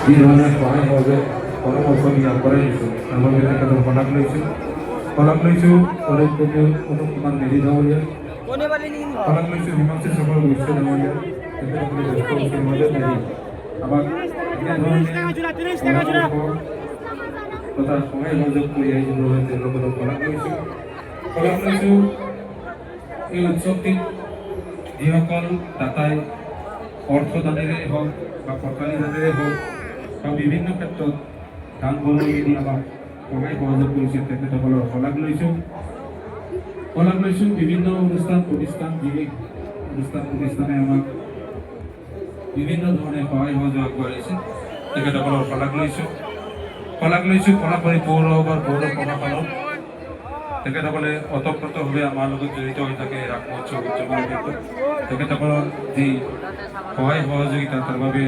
যি ধৰণে সহায় সহযোগ পৰামৰ্শ আগবঢ়াই দিছোঁ তাৰ বাবে তেখেতৰ শলাগ লৈছোঁ অনুপ কুমাৰ মেধি ডাঙৰীয়া শলাগ লৈছোঁ হিমাংশু চক্ৰ বৈশ্য ডাঙৰীয়া তেখেতসকলে ব্যস্ত হৈছে মাজত মেধি আমাক এনেধৰণে তথা সহায় সহযোগ কৰি আহিছিল বাবে তেওঁলোকক শলাগ লৈছোঁ এই উৎসৱটিত যিসকল দাতাই অৰ্থদানেৰে হওক বা কটালী দানেৰে হওক বা বিভিন্ন ক্ষেত্ৰত দান বৰঙণি আমাক সহায় সহযোগ কৰিছে তেখেতসকলৰ শলাগ লৈছোঁ বিভিন্ন অনুষ্ঠান প্ৰতিষ্ঠানে আমাক বিভিন্ন ধৰণে সহায় সহযোগ আগবঢ়াইছে তেখেতসকলৰ শলাগ লৈছোঁ ফলাফলি পৌৰসভাৰ পৌৰ প্ৰশাসনক তেখেতসকলে ওতঃপ্ৰোতভাৱে আমাৰ লগত জড়িত হৈ থাকে ৰাস মহোৎসৱ উদযাপনৰ ক্ষেত্ৰত তেখেতসকলৰ যি সহায় সহযোগিতা তাৰ বাবে